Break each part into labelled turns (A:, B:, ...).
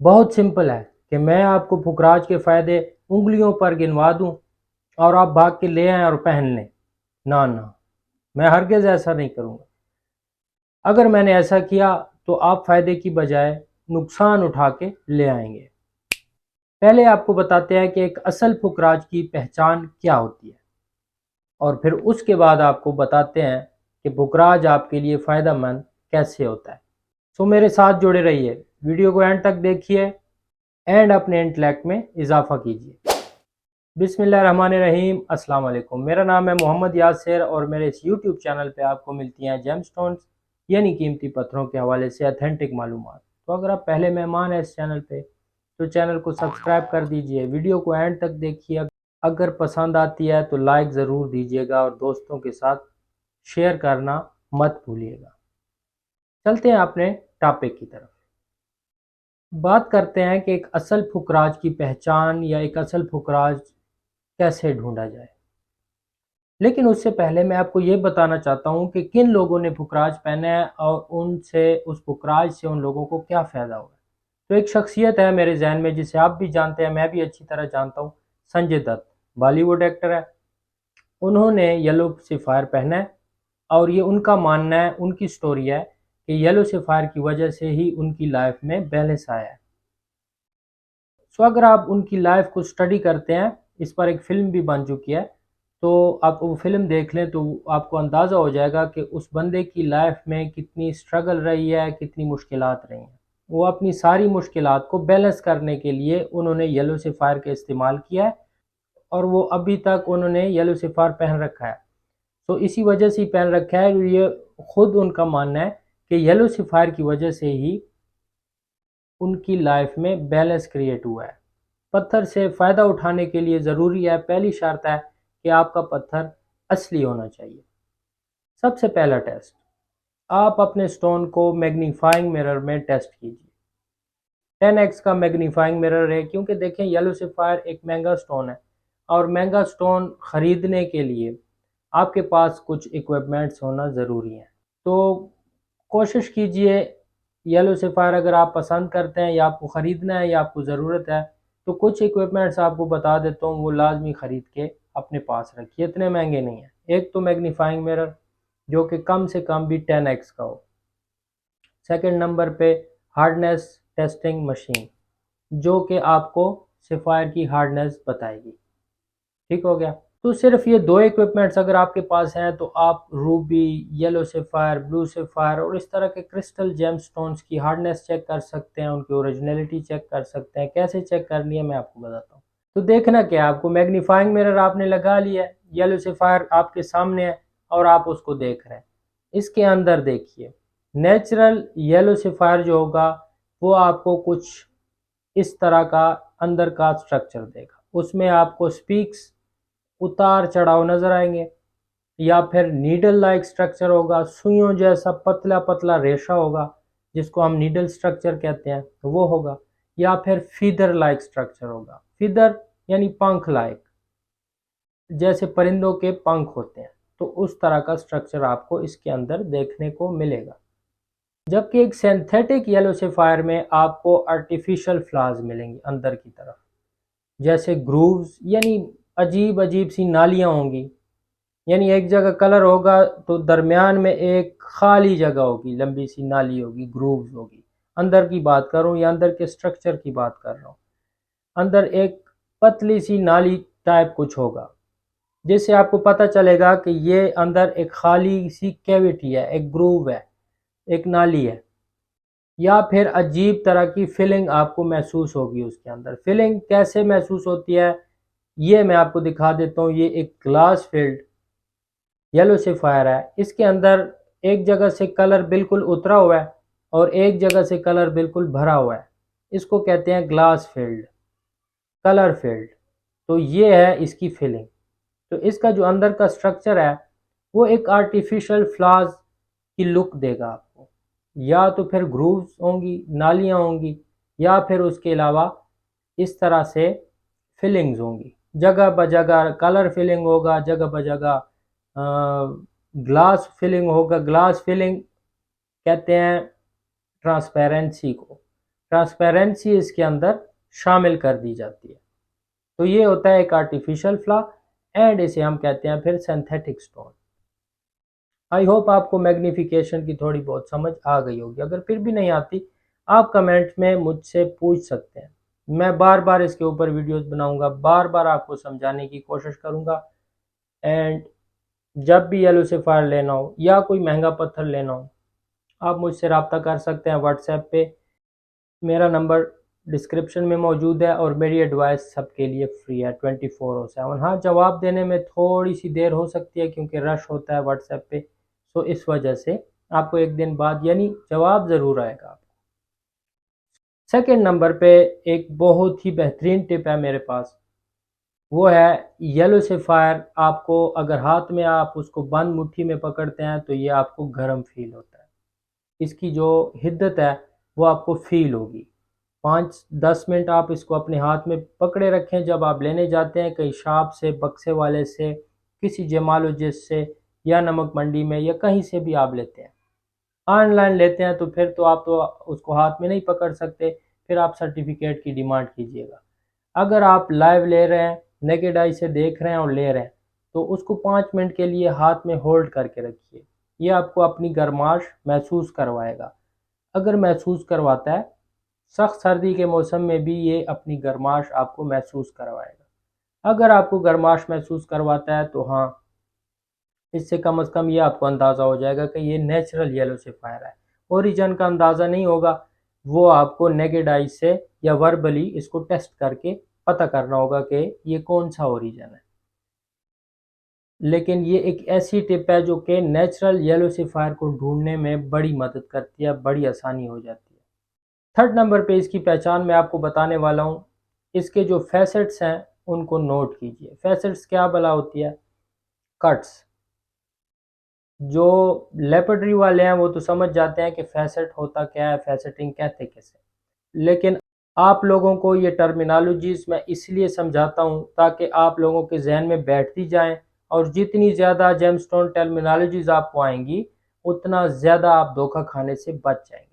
A: बहुत सिंपल है कि मैं आपको पुखराज के फ़ायदे उंगलियों पर गिनवा दूं और आप भाग के ले आएं और पहन लें। ना ना, मैं हरगिज़ ऐसा नहीं करूँगा। अगर मैंने ऐसा किया तो आप फ़ायदे की बजाय नुकसान उठा के ले आएंगे। पहले आपको बताते हैं कि एक असल पुखराज की पहचान क्या होती है और फिर उसके बाद आपको बताते हैं कि पुखराज आपके लिए फ़ायदेमंद कैसे होता है। सो मेरे साथ जुड़े रहिए, वीडियो को एंड तक देखिए एंड अपने इंटेलेक्ट में इजाफा कीजिए। बिस्मिल्लाहिर्रहमानिर्रहीम, अस्सलाम वालेकुम। मेरा नाम है मोहम्मद यासिर और मेरे इस यूट्यूब चैनल पे आपको मिलती हैं जेमस्टोन्स यानी कीमती पत्थरों के हवाले से अथेंटिक मालूमात। तो अगर आप पहले मेहमान हैं इस चैनल पे तो चैनल को सब्सक्राइब कर दीजिए, वीडियो को एंड तक देखिए। अगर पसंद आती है तो लाइक ज़रूर दीजिएगा और दोस्तों के साथ शेयर करना मत भूलिएगा। चलते हैं अपने टॉपिक की तरफ। बात करते हैं कि एक असल फुकराज की पहचान या एक असल फुकराज कैसे ढूंढा जाए। लेकिन उससे पहले मैं आपको ये बताना चाहता हूँ कि किन लोगों ने फुकराज पहने हैं और उनसे उस फुकराज से उन लोगों को क्या फ़ायदा हुआ। तो एक शख्सियत है मेरे जहन में जिसे आप भी जानते हैं, मैं भी अच्छी तरह जानता हूँ। संजय दत्त बॉलीवुड एक्टर है। उन्होंने येलो सिफायर पहना है और ये उनका मानना है, उनकी स्टोरी है कि येलो सिफायर की वजह से ही उनकी लाइफ में बैलेंस आया है। सो अगर आप उनकी लाइफ को स्टडी करते हैं, इस पर एक फ़िल्म भी बन चुकी है, तो आप वो फ़िल्म देख लें तो आपको अंदाज़ा हो जाएगा कि उस बंदे की लाइफ में कितनी स्ट्रगल रही है, कितनी मुश्किलात रही हैं। वो अपनी सारी मुश्किलात को बैलेंस करने के लिए उन्होंने येलो सफ़ायर का इस्तेमाल किया है और वो अभी तक उन्होंने येलो सफ़ायर पहन रखा है। तो इसी वजह से ही पहन रखा है, ये खुद उनका मानना है कि येलो सफ़ायर की वजह से ही उनकी लाइफ में बैलेंस क्रिएट हुआ है। पत्थर से फ़ायदा उठाने के लिए ज़रूरी है, पहली शर्त है कि आपका पत्थर असली होना चाहिए। सबसे पहला टेस्ट, आप अपने स्टोन को मैग्नीफाइंग मिरर में टेस्ट कीजिए। 10x का मैग्नीफाइंग मिरर है, क्योंकि देखें येलो सफ़ायर एक महंगा स्टोन है और महंगा स्टोन ख़रीदने के लिए आपके पास कुछ इक्विपमेंट्स होना ज़रूरी है। तो कोशिश कीजिए, येलो सफ़ायर अगर आप पसंद करते हैं या आपको ख़रीदना है या आपको ज़रूरत है तो कुछ इक्विपमेंट्स आपको बता देता हूँ, वो लाजमी ख़रीद के अपने पास रखिए, इतने महंगे नहीं हैं। एक तो मैग्नीफाइंग मिरर जो कि कम से कम भी 10x का हो। सेकंड नंबर पे हार्डनेस टेस्टिंग मशीन जो कि आपको सफ़ायर की हार्डनेस बताएगी। ठीक हो गया। तो सिर्फ ये दो इक्विपमेंट्स अगर आपके पास हैं तो आप Ruby, yellow sapphire, blue sapphire और इस तरह के क्रिस्टल जेम स्टोन्स की हार्डनेस चेक कर सकते हैं, उनकी ओरिजिनलिटी चेक कर सकते हैं। कैसे चेक करनी है मैं आपको बताता हूँ। तो देखना क्या, आपको मैग्नीफाइंग मिरर आपने लगा लिया है, येलो सफ़ायर आपके सामने है और आप उसको देख रहे हैं। इसके अंदर देखिए, नेचुरल येलो सफ़ायर जो होगा वो आपको कुछ इस तरह का अंदर का स्ट्रक्चर देगा। उसमें आपको स्पीक्स उतार चढ़ाव नज़र आएंगे, या फिर नीडल लाइक स्ट्रक्चर होगा, सुइयों जैसा पतला पतला रेशा होगा जिसको हम नीडल स्ट्रक्चर कहते हैं, तो वो होगा। या फिर फीदर लाइक स्ट्रक्चर होगा। फीदर यानी पंख लाइक, जैसे परिंदों के पंख होते हैं, तो उस तरह का स्ट्रक्चर आपको इसके अंदर देखने को मिलेगा। जबकि एक सिंथेटिक येलो सफ़ायर में आपको आर्टिफिशियल फ्लावर्स मिलेंगे अंदर की तरफ, जैसे ग्रूव्स यानी अजीब अजीब सी नालियाँ होंगी। यानी एक जगह कलर होगा तो दरमियान में एक खाली जगह होगी, लंबी सी नाली होगी, ग्रूव्स होगी। अंदर की बात कर रहा हूँ या अंदर के स्ट्रक्चर की बात कर रहा हूँ। अंदर एक पतली सी नाली टाइप कुछ होगा जिससे आपको पता चलेगा कि ये अंदर एक खाली सी कैविटी है, एक ग्रूव है, एक नाली है। या फिर अजीब तरह की फीलिंग आपको महसूस होगी उसके अंदर। फीलिंग कैसे महसूस होती है ये मैं आपको दिखा देता हूँ। ये एक ग्लास फील्ड येलो सफ़ायर है, इसके अंदर एक जगह से कलर बिल्कुल उतरा हुआ है और एक जगह से कलर बिल्कुल भरा हुआ है। इसको कहते हैं ग्लास फील्ड, कलर फील्ड। तो ये है इसकी फीलिंग। तो इसका जो अंदर का स्ट्रक्चर है वो एक आर्टिफिशियल फ्लावर्स की लुक देगा आपको। या तो फिर ग्रूव्स होंगी, नालियाँ होंगी, या फिर उसके अलावा इस तरह से फिलिंग्स होंगी। जगह ब जगह कलर फिलिंग होगा, जगह ब जगह ग्लास फिलिंग होगा। ग्लास फिलिंग कहते हैं ट्रांसपेरेंसी को। ट्रांसपेरेंसी इसके अंदर शामिल कर दी जाती है। तो ये होता है एक आर्टिफिशियल फ्ला एंड इसे हम कहते हैं फिर सिंथेटिक स्टोन। आई होप आपको मैग्नीफिकेशन की थोड़ी बहुत समझ आ गई होगी। अगर फिर भी नहीं आती आप कमेंट में मुझसे पूछ सकते हैं। मैं बार बार इसके ऊपर वीडियोस बनाऊंगा, बार बार आपको समझाने की कोशिश करूंगा। एंड जब भी येलो सेफायर लेना हो या कोई महंगा पत्थर लेना हो आप मुझसे रब्ता कर सकते हैं व्हाट्सएप पे। मेरा नंबर डिस्क्रिप्शन में मौजूद है और मेरी एडवाइस सबके लिए फ्री है 24/7। हाँ, जवाब देने में थोड़ी सी देर हो सकती है क्योंकि रश होता है व्हाट्सएप पे, तो इस वजह से आपको एक दिन बाद यानी जवाब ज़रूर आएगा। सेकंड नंबर पे एक बहुत ही बेहतरीन टिप है मेरे पास, वो है येलो सेफायर। आपको अगर हाथ में आप उसको बंद मुट्ठी में पकड़ते हैं तो ये आपको गर्म फील होता है। इसकी जो हिद्दत है वो आपको फील होगी। 5-10 मिनट आप इसको अपने हाथ में पकड़े रखें। जब आप लेने जाते हैं कहीं शॉप से, बक्से वाले से, किसी जेमालॉजिस्ट से या नमक मंडी में या कहीं से भी आप लेते हैं, ऑनलाइन लेते हैं तो फिर तो आप तो उसको हाथ में नहीं पकड़ सकते, फिर आप सर्टिफिकेट की डिमांड कीजिएगा। अगर आप लाइव ले रहे हैं, नेकेड आई से देख रहे हैं और ले रहे हैं, तो उसको 5 मिनट के लिए हाथ में होल्ड करके रखिए। ये आपको अपनी गर्माश महसूस करवाएगा। अगर महसूस करवाता है, सख्त सर्दी के मौसम में भी ये अपनी गर्माश आपको महसूस करवाएगा। अगर आपको गर्माश महसूस करवाता है तो हाँ, इससे कम से कम ये आपको अंदाज़ा हो जाएगा कि ये नेचुरल येलो सेफायर है। ओरिजिन का अंदाज़ा नहीं होगा, वो आपको नेकेड आई से या वर्बली इसको टेस्ट करके पता करना होगा कि ये कौन सा ओरिजिन है। लेकिन ये एक ऐसी टिप है जो कि नेचुरल येलो सेफायर को ढूंढने में बड़ी मदद करती है, बड़ी आसानी हो जाती है। थर्ड नंबर पे इसकी पहचान मैं आपको बताने वाला हूँ। इसके जो फैसेट्स हैं उनको नोट कीजिए। फैसेट्स क्या भला होती है? कट्स। जो लेपर्डरी वाले हैं वो तो समझ जाते हैं कि फैसेट होता क्या है, फैसेटिंग कहते कैसे। लेकिन आप लोगों को ये टर्मिनोलॉजीज मैं इसलिए समझाता हूँ ताकि आप लोगों के जहन में बैठती जाएं, और जितनी ज़्यादा जेमस्टोन टर्मिनोलॉजीज आपको आएंगी उतना ज़्यादा आप धोखा खाने से बच जाएंगे।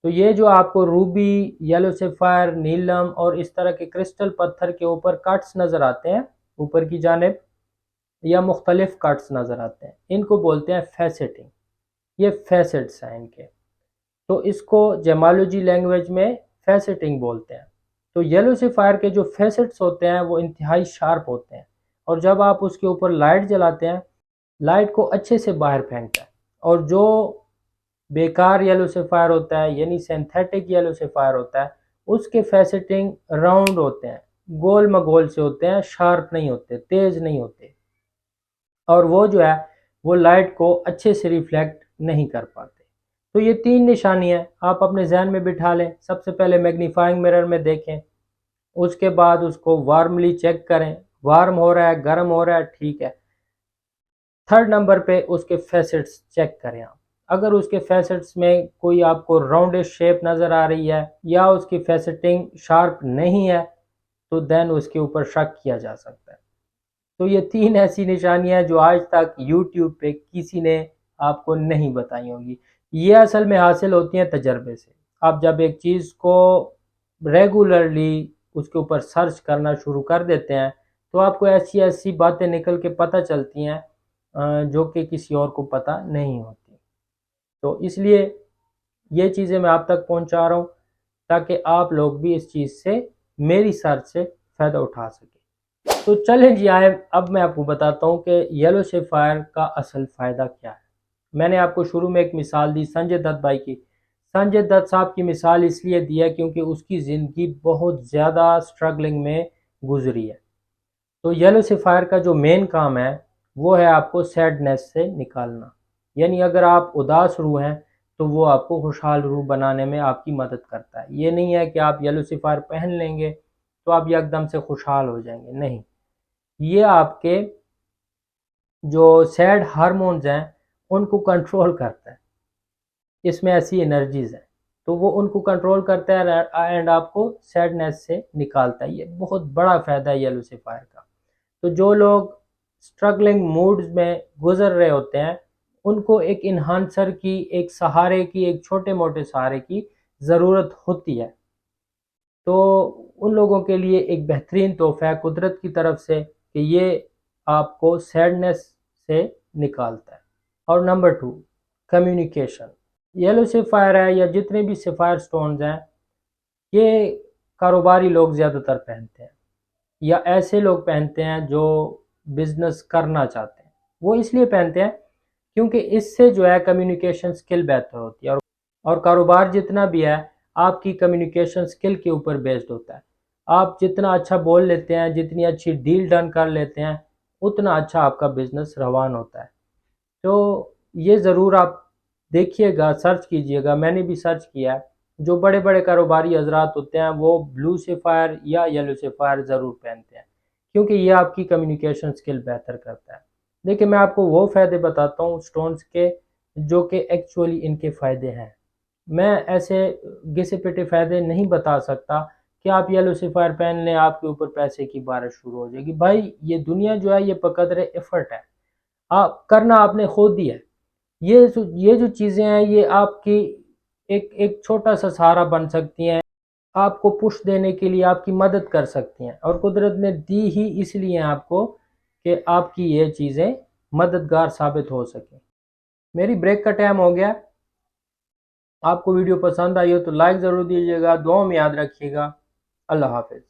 A: तो ये जो आपको रूबी, येलो सेफायर, नीलम और इस तरह के क्रिस्टल पत्थर के ऊपर कट्स नज़र आते हैं ऊपर की जानिब, या मुख्तलिफ कट्स नज़र आते हैं, इनको बोलते हैं फैसेटिंग। ये फैसेट्स हैं इनके, तो इसको जेमालॉजी लैंग्वेज में फैसेटिंग बोलते हैं। तो येलो सेफायर के जो फैसेट्स होते हैं वो इंतहाई शार्प होते हैं, और जब आप उसके ऊपर लाइट जलाते हैं, लाइट को अच्छे से बाहर फेंकता है। और जो बेकार येलो सेफायर होता है यानी सिंथेटिक येलो सेफायर होता है, उसके फैसेटिंग राउंड होते हैं, गोल मगोल से होते हैं, शार्प नहीं होते, तेज नहीं होते, और वो जो है वो लाइट को अच्छे से रिफ्लेक्ट नहीं कर पाते। तो ये 3 निशानी है, आप अपने जहन में बिठा लें। सबसे पहले मैग्नीफाइंग मिरर में देखें, उसके बाद उसको वार्मली चेक करें, वार्म हो रहा है, गर्म हो रहा है, ठीक है। थर्ड नंबर पे उसके फैसेट्स चेक करें आप। अगर उसके फैसेट्स में कोई आपको राउंडिश शेप नज़र आ रही है या उसकी फैसेटिंग शार्प नहीं है तो देन उसके ऊपर शक किया जा सकता है। तो ये 3 ऐसी निशानियां हैं जो आज तक यूट्यूब पे किसी ने आपको नहीं बताई होंगी। ये असल में हासिल होती हैं तजर्बे से। आप जब एक चीज़ को रेगुलरली उसके ऊपर सर्च करना शुरू कर देते हैं तो आपको ऐसी ऐसी बातें निकल के पता चलती हैं जो कि किसी और को पता नहीं होती। तो इसलिए ये चीज़ें मैं आप तक पहुंचा रहा हूँ ताकि आप लोग भी इस चीज़ से, मेरी सर्च से फ़ायदा उठा सकें। तो चलें जी आए, अब मैं आपको बताता हूँ कि येलो सेफायर का असल फ़ायदा क्या है। मैंने आपको शुरू में एक मिसाल दी संजय दत्त भाई की। संजय दत्त साहब की मिसाल इसलिए दी है क्योंकि उसकी ज़िंदगी बहुत ज़्यादा स्ट्रगलिंग में गुजरी है। तो येलो सेफायर का जो मेन काम है वो है आपको सैडनेस से निकालना। यानी अगर आप उदास रूह हैं तो वो आपको खुशहाल रूह बनाने में आपकी मदद करता है। ये नहीं है कि आप येलो सेफायर पहन लेंगे तो आप एकदम से खुशहाल हो जाएंगे, नहीं। ये आपके जो सैड हार्मोन्स हैं उनको कंट्रोल करता है। इसमें ऐसी एनर्जीज हैं तो वो उनको कंट्रोल करता है एंड आपको सैडनेस से निकालता है। ये बहुत बड़ा फ़ायदा है येलो सेफायर का। तो जो लोग स्ट्रगलिंग मूड्स में गुजर रहे होते हैं उनको एक इन्हांसर की, एक सहारे की, एक छोटे मोटे सहारे की ज़रूरत होती है। तो उन लोगों के लिए एक बेहतरीन तोहफा है कुदरत की तरफ से कि ये आपको सैडनेस से निकालता है। और नंबर 2, कम्युनिकेशन। येलो सेफायर है या जितने भी सेफायर स्टोन्स हैं, ये कारोबारी लोग ज़्यादातर पहनते हैं या ऐसे लोग पहनते हैं जो बिजनेस करना चाहते हैं। वो इसलिए पहनते हैं क्योंकि इससे जो है कम्युनिकेशन स्किल बेहतर होती है, और कारोबार जितना भी है आपकी कम्युनिकेशन स्किल के ऊपर बेस्ड होता है। आप जितना अच्छा बोल लेते हैं, जितनी अच्छी डील डन कर लेते हैं, उतना अच्छा आपका बिजनेस रवान होता है। तो ये ज़रूर आप देखिएगा, सर्च कीजिएगा, मैंने भी सर्च किया है। जो बड़े बड़े कारोबारी हजरात होते हैं वो ब्लू सेफायर या येलो सेफायर ज़रूर पहनते हैं क्योंकि ये आपकी कम्युनिकेशन स्किल बेहतर करता है। देखिए, मैं आपको वो फ़ायदे बताता हूँ स्टोन्स के जो कि एक्चुअली इनके फ़ायदे हैं। मैं ऐसे घिसे पिटे फ़ायदे नहीं बता सकता कि आप येलो सेफायर पहन लें आपके ऊपर पैसे की बारिश शुरू हो जाएगी। भाई, ये दुनिया जो है ये बकदरे एफर्ट है, आप करना आपने खुद ही है। ये जो चीज़ें हैं ये आपकी एक एक छोटा सा सहारा बन सकती हैं, आपको पुश देने के लिए आपकी मदद कर सकती हैं, और कुदरत ने दी ही इसलिए आपको कि आपकी ये चीज़ें मददगार साबित हो सकें। मेरी ब्रेक का टाइम हो गया। आपको वीडियो पसंद आई हो तो लाइक ज़रूर दीजिएगा, दुआओं में याद रखिएगा। अल्लाह हाफ़िज़।